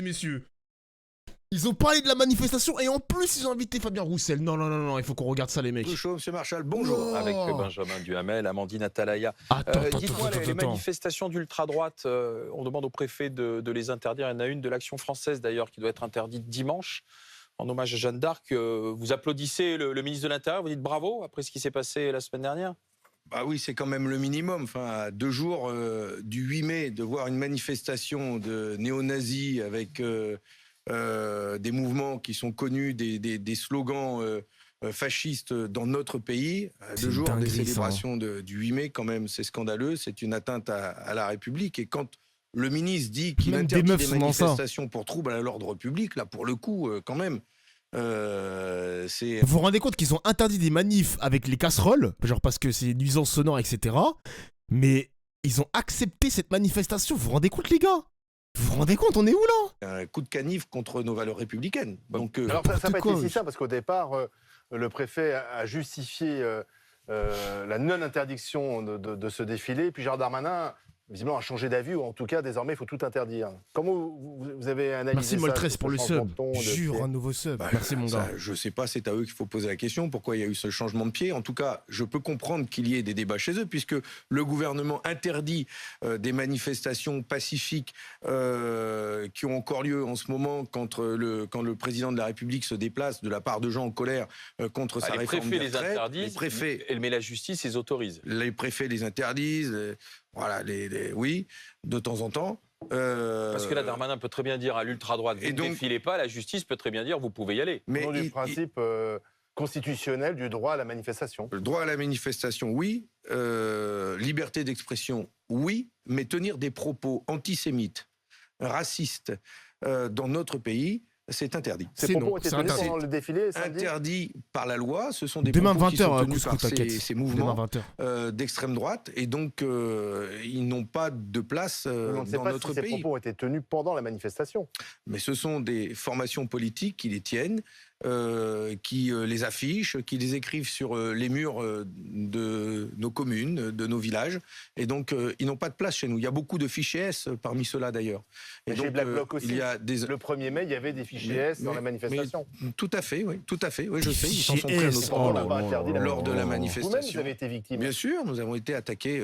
messieurs. Ils ont parlé de la manifestation et en plus ils ont invité Fabien Roussel. Non, non, non, non, il faut qu'on regarde ça les mecs. Tout chaud, monsieur Marchal, bonjour. Oh. Avec Benjamin Duhamel, Amandine Atalaya. Attends, Les manifestations d'ultra-droite, on demande au préfet de les interdire. Il y en a une de l'Action française d'ailleurs qui doit être interdite dimanche. En hommage à Jeanne d'Arc, vous applaudissez le ministre de l'Intérieur, vous dites bravo après ce qui s'est passé la semaine dernière? Bah oui, c'est quand même le minimum. Enfin, à 2 jours du 8 mai, de voir une manifestation de néo-nazis avec des mouvements qui sont connus, des slogans fascistes dans notre pays. À 2 jours des célébrations du 8 mai, quand même, c'est scandaleux. C'est une atteinte à la République. Et quand le ministre dit qu'il interdit des manifestations pour trouble à l'ordre public, là, pour le coup, quand même... Vous vous rendez compte qu'ils ont interdit des manifs avec les casseroles, genre parce que c'est nuisance sonore, etc. Mais ils ont accepté cette manifestation. Vous vous rendez compte, les gars? Vous vous rendez compte, on est où là? Un coup de canif contre nos valeurs républicaines. Donc, alors ça n'a pas été si simple parce qu'au départ, le préfet a justifié la non-interdiction de ce défilé. Puis Gérald Darmanin, visiblement, a changé d'avis, ou en tout cas, désormais, il faut tout interdire. Comment vous avez analysé Merci ça? Moltres pour le sub. Jure un nouveau sub. Merci mon gars. Je sais pas, c'est à eux qu'il faut poser la question. Pourquoi il y a eu ce changement de pied? En tout cas, je peux comprendre qu'il y ait des débats chez eux, puisque le gouvernement interdit des manifestations pacifiques qui ont encore lieu en ce moment quand le président de la République se déplace de la part de gens en colère contre sa réforme des retraites. Les préfets les interdisent, les préfets, mais la justice les autorise. Les préfets les interdisent. Voilà, oui, de temps en temps. Parce que là, Darmanin peut très bien dire à l'ultra-droite, vous ne défilez pas, la justice peut très bien dire, vous pouvez y aller. Mais au nom du principe constitutionnel du droit à la manifestation. Le droit à la manifestation, oui. Liberté d'expression, oui. Mais tenir des propos antisémites, racistes dans notre pays, c'est interdit. Ces propos ont été tenus pendant le défilé samedi. Interdit par la loi. Ce sont des demain propos 20 qui sont heures, tenus par ces mouvements d'extrême droite. Et donc, ils n'ont pas de place dans notre pays. Ces propos ont été tenus pendant la manifestation. Mais ce sont des formations politiques qui les tiennent, qui les affichent, qui les écrivent sur les murs de nos communes, de nos villages. Et donc, ils n'ont pas de place chez nous. Il y a beaucoup de fichiers S parmi ceux-là, d'ailleurs. Et chez Black Bloc aussi, le 1er mai, il y a des fichiers S dans la manifestation. Tout à fait, oui. Tout à fait, oui, je sais. Ils s'en sont pris à notre lors de la manifestation. Vous-même, vous avez été victime. Bien sûr, nous avons été attaqués.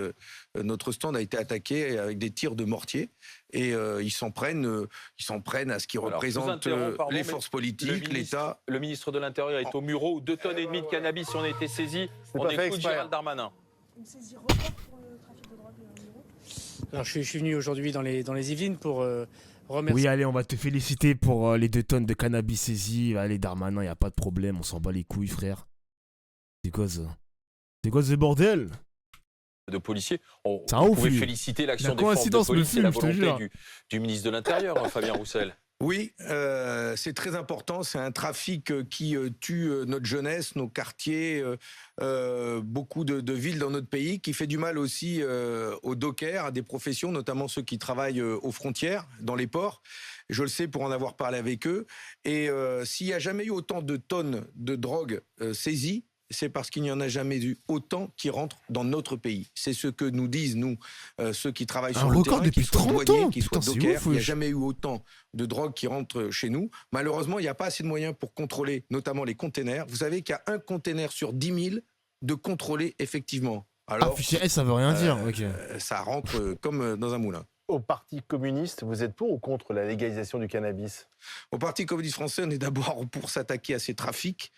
Notre stand a été attaqué avec des tirs de mortier. Et ils s'en prennent à ce qui représente les forces politiques, l'État. Le ministre de l'Intérieur est au Mureau où 2,5 tonnes de cannabis ont été saisies. On écoute Gérald Darmanin. Une saisie record pour le trafic de drogue au Mureau. Alors je suis venu aujourd'hui dans les Yvelines pour remercier... Oui, allez, on va te féliciter pour les 2 tonnes de cannabis saisies. Allez, Darmanin, il n'y a pas de problème, on s'en bat les couilles, frère. C'est quoi ça? C'est quoi ce bordel? De policiers. On ouf, pouvait féliciter l'action des forces de police et la volonté du ministre de l'Intérieur, Fabien Roussel. Oui, c'est très important. C'est un trafic qui tue notre jeunesse, nos quartiers, beaucoup de villes dans notre pays, qui fait du mal aussi aux dockers, à des professions, notamment ceux qui travaillent aux frontières, dans les ports. Je le sais pour en avoir parlé avec eux. Et s'il n'y a jamais eu autant de tonnes de drogue saisies, c'est parce qu'il n'y en a jamais eu autant qui rentrent dans notre pays. C'est ce que nous disent, nous, ceux qui travaillent sur le terrain, depuis 30 ans, qui soient dockers. Il n'y a jamais eu autant de drogue qui rentre chez nous. Malheureusement, il n'y a pas assez de moyens pour contrôler, notamment les containers. Vous savez qu'il y a un container sur 10 000 de contrôler effectivement. Alors, fichier S, ça veut rien dire. Okay. Ça rentre comme dans un moulin. Au Parti communiste, vous êtes pour ou contre la légalisation du cannabis? Au Parti communiste français, on est d'abord pour s'attaquer à ces trafics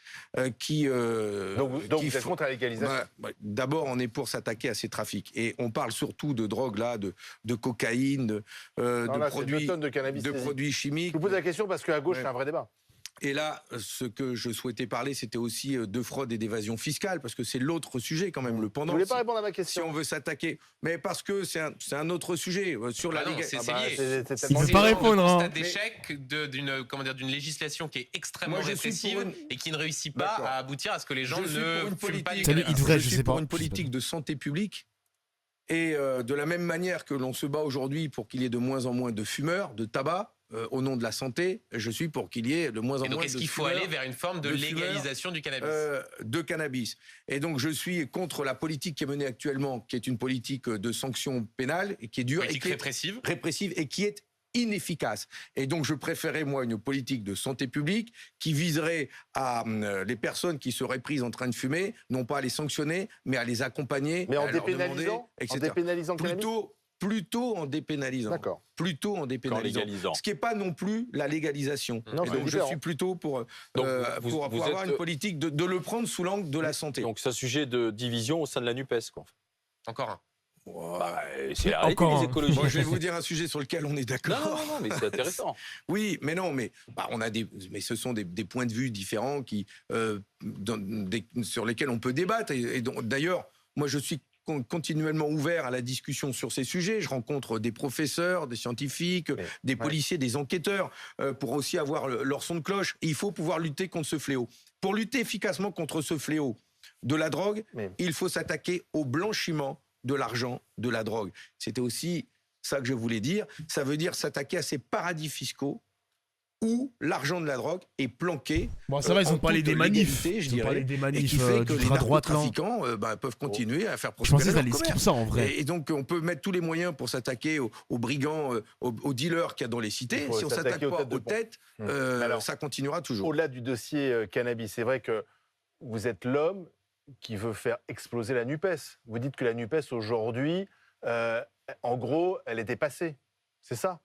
qui... donc vous êtes contre la légalisation? D'abord, on est pour s'attaquer à ces trafics. Et on parle surtout de drogue, là, de cocaïne, de produits chimiques. Je vous pose la question parce qu'à gauche, c'est un vrai débat. Et là, ce que je souhaitais parler, c'était aussi de fraude et d'évasion fiscale, parce que c'est l'autre sujet quand même, le pendant. Vous voulez pas répondre à ma question? Si on veut s'attaquer, mais parce que c'est un autre sujet sur la légalisation. Il ne veut pas répondre. C'est un constat d'échec d'une législation qui est extrêmement répressive et qui ne réussit pas à aboutir à ce que les gens ne fument pas du cannabis. Je suis pour une politique de santé publique. Et de la même manière que l'on se bat aujourd'hui pour qu'il y ait de moins en moins de fumeurs, de tabac, au nom de la santé, je suis pour qu'il y ait de moins en moins de fumeurs. Et donc, est-ce qu'il faut aller vers une forme de légalisation du cannabis? De cannabis. Et donc, je suis contre la politique qui est menée actuellement, qui est une politique de sanctions pénales, et qui est dure. Politique répressive. Répressive, et qui est inefficace. Et donc, je préférais, moi, une politique de santé publique qui viserait à les personnes qui seraient prises en train de fumer, non pas à les sanctionner, mais à les accompagner, mais en à leur demander, dépénalisant, etc. en dépénalisant le cannabis. Plutôt en dépénalisant. D'accord. Plutôt en dépénalisant. Ce qui n'est pas non plus la légalisation. Non, et donc je suis plutôt pour avoir une politique de le prendre sous l'angle de la santé. Donc c'est un sujet de division au sein de la NUPES, quoi. Encore un. Bah, c'est la réalité des écologistes. Bon, je vais vous dire un sujet sur lequel on est d'accord. Non, mais c'est intéressant. Oui, mais non, mais on a mais ce sont des points de vue différents sur lesquels on peut débattre. Et d'ailleurs, moi, je suis continuellement ouvert à la discussion sur ces sujets. Je rencontre des professeurs, des scientifiques, des policiers, des enquêteurs, pour aussi avoir leur son de cloche. Et il faut pouvoir lutter contre ce fléau. Pour lutter efficacement contre ce fléau de la drogue, il faut s'attaquer au blanchiment de l'argent de la drogue. C'était aussi ça que je voulais dire. Ça veut dire s'attaquer à ces paradis fiscaux où l'argent de la drogue est planqué. Bon, ça va, ils ont parlé des manifs. Ils ont parlé des manifs du narcotrafiquants peuvent continuer à faire prospérer leur commerce. Ça, en vrai. Et donc, on peut mettre tous les moyens pour s'attaquer aux brigands, aux dealers qu'il y a dans les cités. Si on ne s'attaque pas aux têtes, ça continuera toujours. Au-delà du dossier cannabis, c'est vrai que vous êtes l'homme qui veut faire exploser la NUPES. Vous dites que la NUPES, aujourd'hui, en gros, elle est dépassée. C'est ça?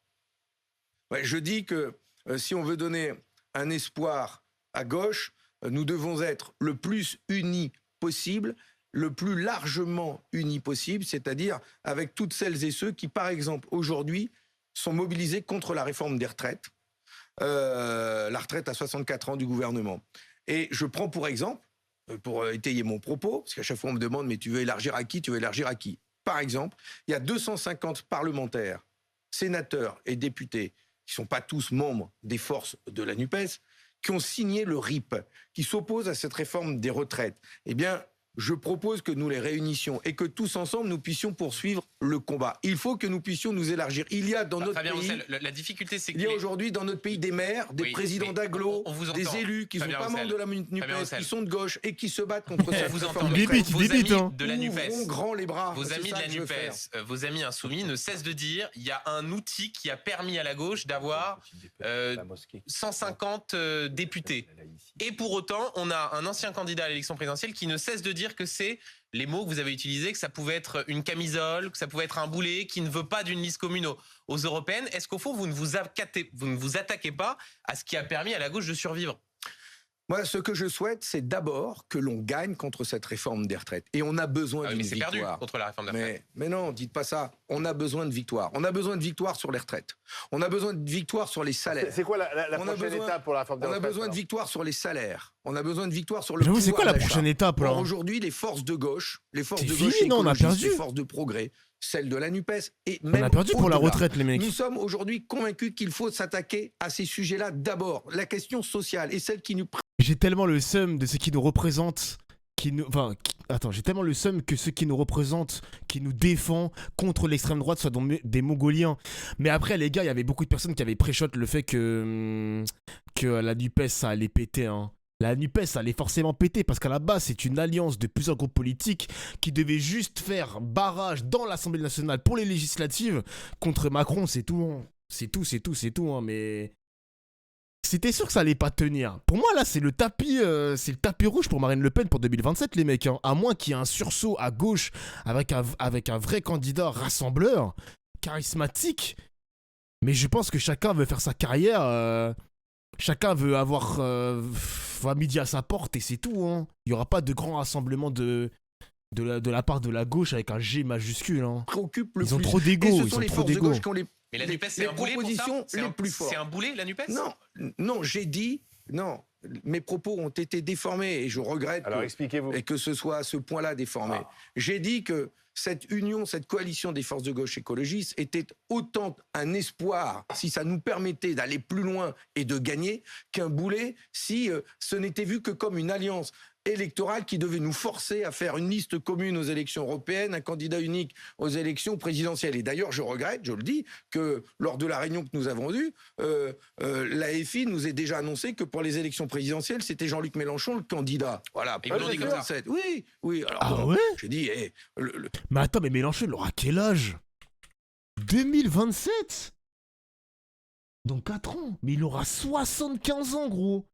Ouais, je dis que si on veut donner un espoir à gauche, nous devons être le plus unis possible, le plus largement unis possible, c'est-à-dire avec toutes celles et ceux qui, par exemple, aujourd'hui, sont mobilisés contre la réforme des retraites, la retraite à 64 ans du gouvernement. Et je prends pour exemple, pour étayer mon propos, parce qu'à chaque fois on me demande « mais tu veux élargir à qui ? Tu veux élargir à qui ?» Par exemple, il y a 250 parlementaires, sénateurs et députés qui ne sont pas tous membres des forces de la NUPES, qui ont signé le RIP, qui s'opposent à cette réforme des retraites. Eh bien, je propose que nous les réunissions et que tous ensemble, nous puissions poursuivre le combat. Il faut que nous puissions nous élargir. Il y a dans notre pays... La difficulté, c'est qu'il y a aujourd'hui dans notre pays des maires, des présidents d'agglos, des élus qui ne sont pas membres de la NUPES, qui sont de gauche et qui se battent contre cette réforme. Vos amis de la NUPES, ouvrons grand les bras. Vos amis de la NUPES, vos amis insoumis ne cessent de dire il y a un outil qui a permis à la gauche d'avoir 150 députés. Et pour autant, on a un ancien candidat à l'élection présidentielle qui ne cesse de dire que c'est les mots que vous avez utilisés, que ça pouvait être une camisole, que ça pouvait être un boulet, qui ne veut pas d'une liste commune aux européennes. Est-ce qu'au fond, vous ne vous attaquez pas à ce qui a permis à la gauche de survivre ? Moi, ce que je souhaite, c'est d'abord que l'on gagne contre cette réforme des retraites. Et on a besoin d'une victoire. Mais c'est perdu contre la réforme des retraites. Mais non, dites pas ça. On a besoin de victoire. On a besoin de victoire sur les retraites. On a besoin de victoire sur les salaires. C'est quoi la prochaine étape pour la réforme des retraites ? On a besoin de victoire sur les salaires. On a besoin de victoire sur le pouvoir d'achat. C'est quoi la prochaine étape là ? Aujourd'hui, les forces de gauche, les forces de gauche écologistes, les forces de progrès, celles de la NUPES et même on a perdu pour la retraite, les mecs. Nous sommes aujourd'hui convaincus qu'il faut s'attaquer à ces sujets-là d'abord. La question sociale est celle qui nous... J'ai tellement le seum de ceux qui nous représentent, j'ai tellement le seum que ceux qui nous représentent, qui nous défendent contre l'extrême droite soient des Mongoliens. Mais après, les gars, il y avait beaucoup de personnes qui avaient pré-shot le fait que la NUPES, ça allait péter, hein. La NUPES allait forcément péter parce qu'à la base, c'est une alliance de plusieurs groupes politiques qui devaient juste faire barrage dans l'Assemblée nationale pour les législatives contre Macron, c'est tout, hein. C'est tout, hein, mais... C'était sûr que ça allait pas tenir. Pour moi, là, c'est le tapis rouge pour Marine Le Pen pour 2027, les mecs, hein. À moins qu'il y ait un sursaut à gauche avec un vrai candidat rassembleur, charismatique. Mais je pense que chacun veut faire sa carrière... Chacun veut avoir midi à sa porte et c'est tout, hein. Il n'y aura pas de grand rassemblement de la part de la gauche avec un G majuscule, hein. Ils ont trop d'égo. Mais la NUPES, c'est un boulet pour ça ? C'est un boulet, la NUPES ? Non, j'ai dit... Non, mes propos ont été déformés et je regrette que ce soit à ce point-là déformé. J'ai dit que cette union, cette coalition des forces de gauche écologistes était autant un espoir, si ça nous permettait d'aller plus loin et de gagner, qu'un boulet si ce n'était vu que comme une alliance électorale qui devait nous forcer à faire une liste commune aux élections européennes, un candidat unique aux élections présidentielles. Et d'ailleurs, je regrette, je le dis, que lors de la réunion que nous avons eue, l'AFI nous ait déjà annoncé que pour les élections présidentielles, c'était Jean-Luc Mélenchon le candidat. Voilà. Et vous l'ont dit comme ça. Oui. Alors, ouais ? j'ai dit... Mais attends, mais Mélenchon, il aura quel âge ? 2027 ? Dans 4 ans. Mais il aura 75 ans, gros.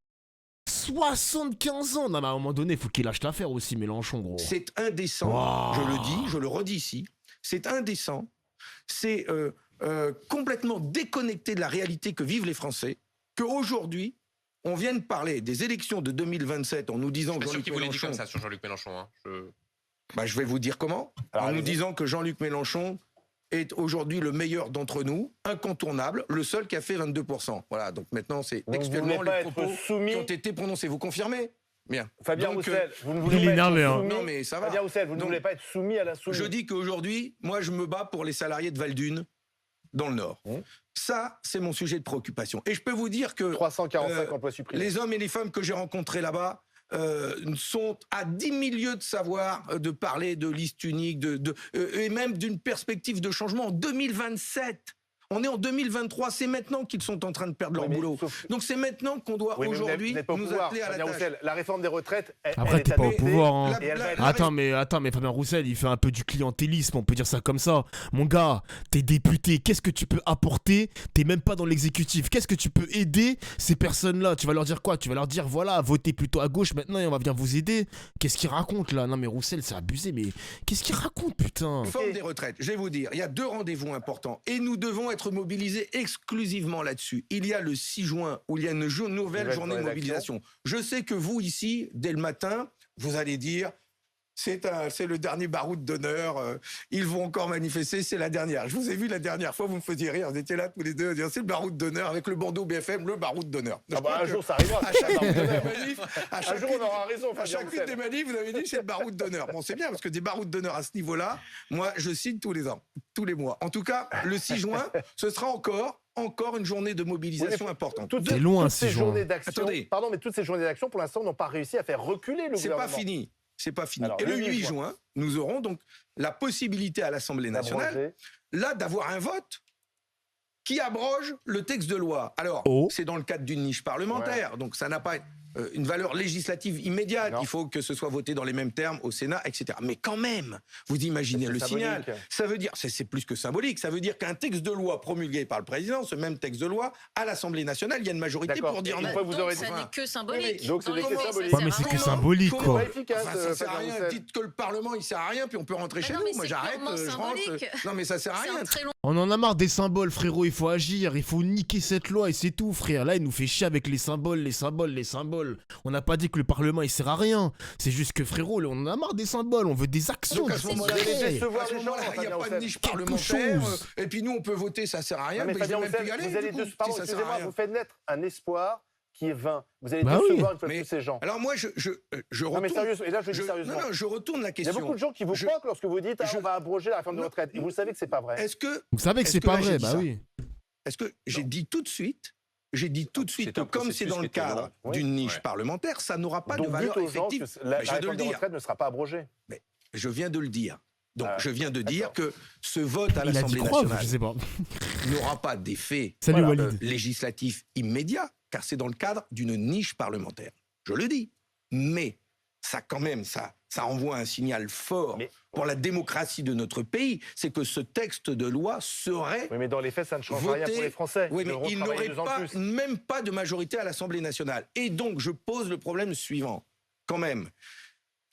75 ans. Non, mais à un moment donné, il faut qu'il lâche l'affaire aussi, Mélenchon, gros. C'est indécent, Wow. je le dis, je le redis ici, c'est indécent, c'est complètement déconnecté de la réalité que vivent les Français, qu'aujourd'hui, on vient de parler des élections de 2027 en nous disant Je que suis sûr Jean-Luc qu'il vous l'a dit Mélenchon... comme ça sur Jean-Luc Mélenchon. Hein. Je vais vous dire comment. Alors, en nous allez-y. disant que Jean-Luc Mélenchon est aujourd'hui le meilleur d'entre nous, incontournable, le seul qui a fait 22%. Voilà, donc maintenant, c'est Donc, vous textuellement voulez pas les être propos soumis- qui ont été prononcés. Vous confirmez? Bien. Fabien Donc, Roussel, vous ne il voulez est pas être énervé, hein. soumis. Non, mais ça va. Fabien Roussel, vous ne Donc, voulez pas être soumis à l'insoumis. Je dis qu'aujourd'hui, moi, je me bats pour les salariés de Val-d'Une, dans le Nord. Ça, c'est mon sujet de préoccupation. Et je peux vous dire que 345 emplois supprimés. les hommes et les femmes que j'ai rencontrés là-bas sont à 10 000 lieues de savoir, de parler de liste unique, et même d'une perspective de changement en 2027. On est en 2023, c'est maintenant qu'ils sont en train de perdre leur Oui, mais boulot. sauf- Donc c'est maintenant qu'on doit Oui, mais aujourd'hui vous n'êtes pas au nous pouvoir, atteler à la Fabien tâche. Roussel. La réforme des retraites, Après, elle t'es est pas au adoptée, pouvoir, hein. et elle va être- Attends, mais Fabien Roussel, il fait un peu du clientélisme, on peut dire ça comme ça. Mon gars, t'es député, qu'est-ce que tu peux apporter? T'es même pas dans l'exécutif. Qu'est-ce que tu peux aider ces personnes-là? Tu vas leur dire quoi? Tu vas leur dire, voilà, votez plutôt à gauche maintenant et on va venir vous aider. Qu'est-ce qu'il raconte là? Non mais Roussel, c'est abusé, mais qu'est-ce qu'il raconte, putain? Réforme des retraites, je vais vous dire, il y a 2 rendez-vous importants et nous devons être mobilisés exclusivement là-dessus. Il y a le 6 juin où il y a une nouvelle journée de mobilisation. Je sais que vous ici, dès le matin, vous allez dire c'est le dernier baroud d'honneur, ils vont encore manifester, c'est la dernière. Je vous ai vu la dernière fois, vous me faisiez rire, vous étiez là tous les deux à dire c'est le baroud d'honneur avec le bandeau BFM, le baroud d'honneur. Ah bah, un jour, ça arrivera. À chaque Un manif, Un jour, on aura raison, à Fabien chacune Roussel. des manifs, vous avez dit c'est le baroud d'honneur. Bon, c'est bien parce que des barouds d'honneur à ce niveau-là, moi, je signe tous les ans, tous les mois. En tout cas, le 6 juin, ce sera encore une journée de mobilisation importante. C'est loin, toutes ces 6 juin. journées d'action. Attendez. Pardon, mais toutes ces journées d'action, pour l'instant, n'ont pas réussi à faire reculer le C'est gouvernement. pas fini. C'est pas fini. Alors, Et le le 8 juin, nous aurons donc la possibilité à l'Assemblée nationale, Abrogé. là, d'avoir un vote qui abroge le texte de loi. Alors, Oh. c'est dans le cadre d'une niche parlementaire, donc ça n'a pas une valeur législative immédiate. Non. Il faut que ce soit voté dans les mêmes termes au Sénat, etc. Mais quand même, vous imaginez C'est le symbolique. signal. Ça veut dire, c'est plus que symbolique, ça veut dire qu'un texte de loi promulgué par le président, ce même texte de loi, à l'Assemblée nationale, il y a une majorité D'accord. pour dire Et non. une fois que vous Donc aurez ça dit- n'est que symbolique. Donc c'est Dans des les faits faits, ça symboliques. sert Ouais, mais à c'est que rien. symbolique, Comment- quoi. Pas efficace, Enfin, ça sert à Fabien rien. Roussel. Dites que le Parlement, il sert à rien, puis on peut rentrer chez non, nous. mais Moi, c'est j'arrête, purement je rentre. symbolique. Non, mais ça sert à C'est rien. un très long On en a marre des symboles, frérot, il faut agir, il faut niquer cette loi et c'est tout, frère. Là, il nous fait chier avec les symboles, les symboles, les symboles. On n'a pas dit que le Parlement, il sert à rien. C'est juste que, frérot, on en a marre des symboles, on veut des actions. Donc à ce moment-là, Vous allez concrètes. décevoir à ce les gens, moment-là, il n'y a Fabien pas de Roussel. niche Quelque parlementaire. chose. Et puis nous, on peut voter, ça sert à rien. Non, mais Mais je Fabien vais même plus Roussel, y aller, vous allez du coup, de- pardon, si ça sert à excusez-moi, rien. vous faites naître un espoir qui est vain. Vous allez Bah oui. décevoir une fois de Mais- plus ces gens. Alors moi, je Non mais retourne. sérieusement, et là je le dis je- sérieusement. non, je retourne la Il y a question. beaucoup de gens qui vous Je- croient lorsque vous dites je- on va abroger la réforme des Non. retraites. Et vous savez que c'est pas vrai. Est-ce que, Vous savez que Est-ce c'est que pas là, j'ai vrai, dit bah ça oui. j'ai dit tout de suite, que un comme c'est processus dans qui le était cadre long. Oui. d'une niche Ouais. parlementaire, ça n'aura pas de Donc valeur dites aux gens effective. que la Mais je viens de réforme le des dire. retraites ne sera pas abrogée. Je viens de le dire. Donc Ah, je viens de dire d'accord. que ce vote à Il a dit l'Assemblée quoi, nationale je sais pas. n'aura pas d'effet Salut Voilà. Walid. législatif immédiat, car c'est dans le cadre d'une niche parlementaire. Je le dis. Mais ça, quand même, ça envoie un signal fort Mais- pour la démocratie de notre pays, c'est que ce texte de loi serait... Oui, mais dans les faits, ça ne change rien Voter- pour les Français. Oui, Ils mais devront il travailler n'aurait 2 ans de pas, plus. même pas de majorité à l'Assemblée nationale. Et donc, je pose le problème suivant, quand même.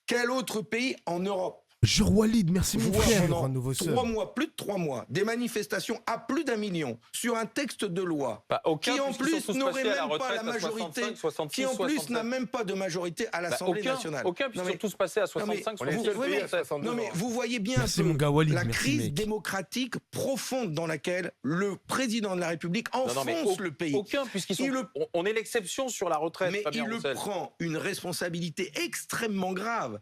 Quel autre pays en Europe Jure Walid, merci mon voit frère. pendant Un nouveau 3 sub. mois, plus de 3 mois, des manifestations à plus d'1 million sur un texte de loi Bah, aucun, qui en puisqu'ils plus sont tous n'aurait passés à la même pas la retraite à majorité, 65, 66, qui en plus 67. n'a même pas de majorité à l'Assemblée aucun, nationale. Aucun, Non, puisqu'ils mais- sont tous passés à non, mais 65, on est le 66, seul pays à 67. 62 Non mais ans. vous voyez bien Merci un peu mon gars Walid, la merci crise mec. démocratique profonde dans laquelle le président de la République Non, enfonce mais le pays. Aucun, puisqu'ils sont. Il le- On est l'exception sur la retraite, Mais Fabien il le Roussel. prend une responsabilité extrêmement grave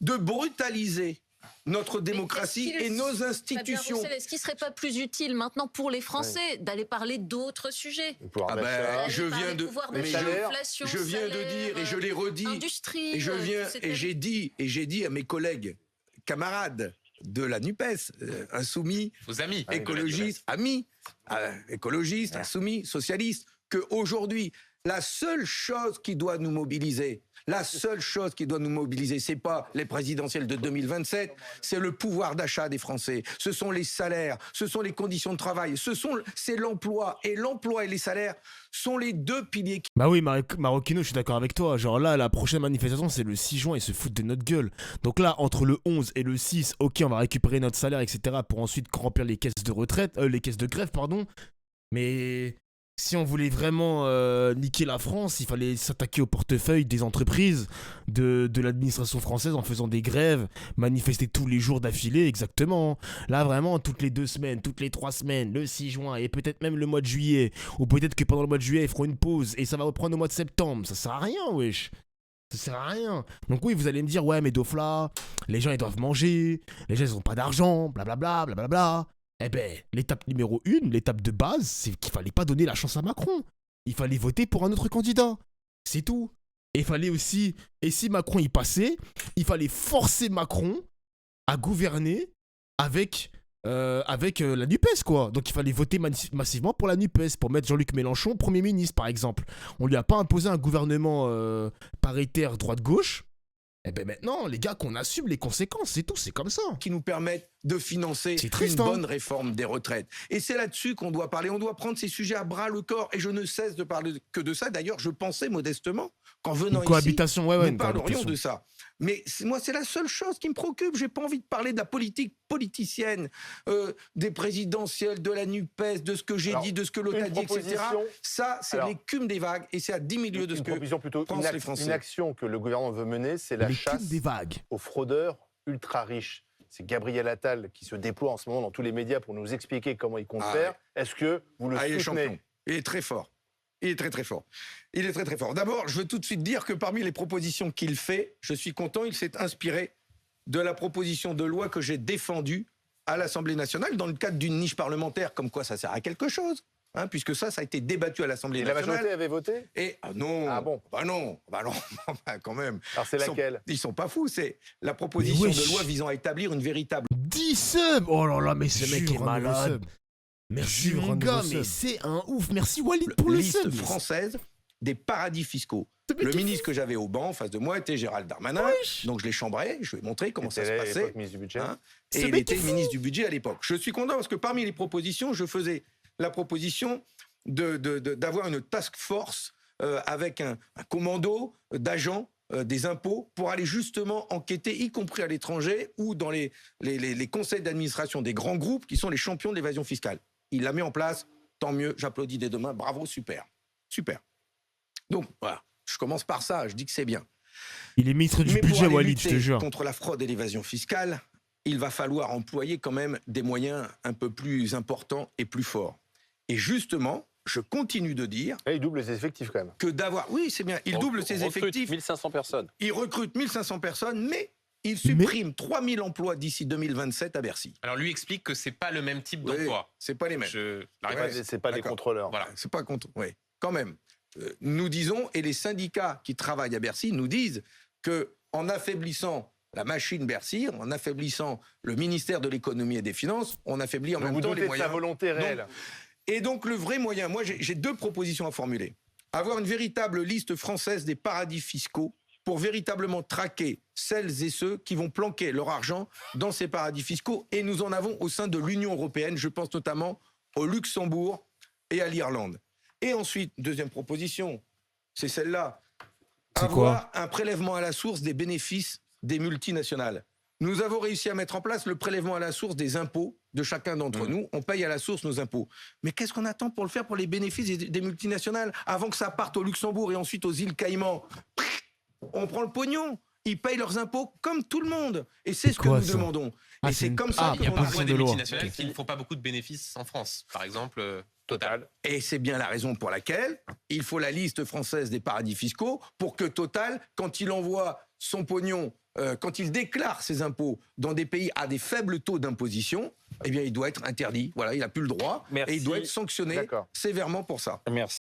de brutaliser notre démocratie est-ce et qu'il- nos Fabien institutions. Roussel, est-ce qu'il ne serait pas plus utile maintenant pour les Français d'aller parler d'autres sujets? Le pouvoir Ah d'achat. ben, D'aller je parler viens de- pouvoir mais d'achat, je- inflation, Je viens de salaire, dire et je l'ai redit industrie. et je viens c'est et j'ai dit à mes collègues, camarades de la Nupes, insoumis, Vos amis. écologistes, amis, écologistes, insoumis, socialistes, qu'aujourd'hui, La seule chose qui doit nous mobiliser, c'est pas les présidentielles de 2027, c'est le pouvoir d'achat des Français. Ce sont les salaires, ce sont les conditions de travail, c'est l'emploi. Et l'emploi et les salaires sont les deux piliers qui... Bah oui, Marocchino, je suis d'accord avec toi. Genre là, la prochaine manifestation, c'est le 6 juin, ils se foutent de notre gueule. Donc là, entre le 11 et le 6, ok, on va récupérer notre salaire, etc. pour ensuite remplir les caisses de retraite, les caisses de grève, pardon. Mais si on voulait vraiment niquer la France, il fallait s'attaquer au portefeuille des entreprises, de l'administration française en faisant des grèves, manifester tous les jours d'affilée, exactement. Là, vraiment, toutes les 2 semaines, toutes les 3 semaines, le 6 juin et peut-être même le mois de juillet. Ou peut-être que pendant le mois de juillet, ils feront une pause et ça va reprendre au mois de septembre. Ça sert à rien, wesh. Ça sert à rien. Donc oui, vous allez me dire, ouais, mais Dofla, les gens, ils doivent manger, les gens, ils n'ont pas d'argent, blablabla, blablabla. Eh ben, l'étape numéro 1, l'étape de base, c'est qu'il fallait pas donner la chance à Macron. Il fallait voter pour un autre candidat. C'est tout. Et il fallait aussi, et si Macron y passait, il fallait forcer Macron à gouverner avec la NUPES, quoi. Donc il fallait voter massivement pour la NUPES, pour mettre Jean-Luc Mélenchon Premier ministre, par exemple. On lui a pas imposé un gouvernement paritaire droite-gauche. Eh ben maintenant, les gars, qu'on assume les conséquences, c'est tout, c'est comme ça. Qui nous permettent de financer une bonne réforme des retraites. Et c'est là-dessus qu'on doit parler. On doit prendre ces sujets à bras le corps. Et je ne cesse de parler que de ça. D'ailleurs, je pensais modestement qu'en venant une cohabitation, ici, ouais, nous parlerions de ça. Mais moi, c'est la seule chose qui me préoccupe. J'ai pas envie de parler de la politique politicienne, des présidentielles, de la NUPES, de ce que j'ai dit, de ce que l'autre a dit, etc. Ça, c'est l'écume des vagues. Et c'est à 10 milieux de ce que pensent les Français. Une action que le gouvernement veut mener, c'est la chasse des vagues aux fraudeurs ultra riches. C'est Gabriel Attal qui se déploie en ce moment dans tous les médias pour nous expliquer comment il compte faire. Est-ce que vous le soutenez ? Il est champion. Il est très fort. Il est très très fort. Il est très très fort. D'abord, je veux tout de suite dire que parmi les propositions qu'il fait, je suis content, il s'est inspiré de la proposition de loi que j'ai défendue à l'Assemblée nationale dans le cadre d'une niche parlementaire, comme quoi ça sert à quelque chose. Hein, puisque ça a été débattu à l'Assemblée nationale. Et la majorité avait voté ? Et non, bon. non, quand même. Alors c'est laquelle ? Ils sont pas fous, c'est la proposition de loi visant à établir une véritable... 10 subs. Oh là là, mais ce mec est malade. Merci mon gars, mais c'est un ouf. Merci Walid pour le liste sub. Française des paradis fiscaux. Le ministre que j'avais au banc en face de moi était Gérald Darmanin, donc je l'ai chambré, je lui ai montré comment ça se passait. Ministre du budget. Hein, et il était ministre du budget à l'époque. Je suis content parce que parmi les propositions, je faisais la proposition d'avoir une task force avec un commando d'agents des impôts pour aller justement enquêter, y compris à l'étranger ou dans les conseils d'administration des grands groupes qui sont les champions de l'évasion fiscale. Il l'a mis en place, tant mieux, j'applaudis des deux mains, bravo, super, super. Donc voilà, je commence par ça, je dis que c'est bien. Il est ministre du budget, Walid, je te jure. Contre la fraude et l'évasion fiscale, il va falloir employer quand même des moyens un peu plus importants et plus forts. Et justement, je continue de dire... Et il double les effectifs quand même. Que d'avoir... Oui, c'est bien, il double ses effectifs. 1500 personnes. Il recrute 1500 personnes, mais il supprime 3000 emplois d'ici 2027 à Bercy. Alors lui explique que c'est pas le même type d'emploi. C'est pas les mêmes. C'est pas les contrôleurs. Voilà, c'est pas oui, quand même. Nous disons, et les syndicats qui travaillent à Bercy nous disent que en affaiblissant la machine Bercy, en affaiblissant le ministère de l'économie et des finances, on affaiblit en même temps les moyens. Vous doutez de sa volonté réelle. Et donc le vrai moyen, moi j'ai 2 propositions à formuler. Avoir une véritable liste française des paradis fiscaux pour véritablement traquer celles et ceux qui vont planquer leur argent dans ces paradis fiscaux. Et nous en avons au sein de l'Union européenne, je pense notamment au Luxembourg et à l'Irlande. Et ensuite, deuxième proposition, c'est celle-là. Avoir un prélèvement à la source des bénéfices des multinationales. Nous avons réussi à mettre en place le prélèvement à la source des impôts de chacun d'entre nous. On paye à la source nos impôts. Mais qu'est-ce qu'on attend pour le faire pour les bénéfices des multinationales avant que ça parte au Luxembourg et ensuite aux îles Caïmans? On prend le pognon. Ils payent leurs impôts comme tout le monde. Et c'est ce que nous demandons. Et c'est comme ça qu'il y a parfois des multinationales qui ne font pas beaucoup de bénéfices en France. Par exemple, Total. Et c'est bien la raison pour laquelle il faut la liste française des paradis fiscaux pour que Total, quand il envoie son pognon, quand il déclare ses impôts dans des pays à des faibles taux d'imposition, eh bien, il doit être interdit. Voilà, il n'a plus le droit. Et il doit être sanctionné sévèrement pour ça. Merci.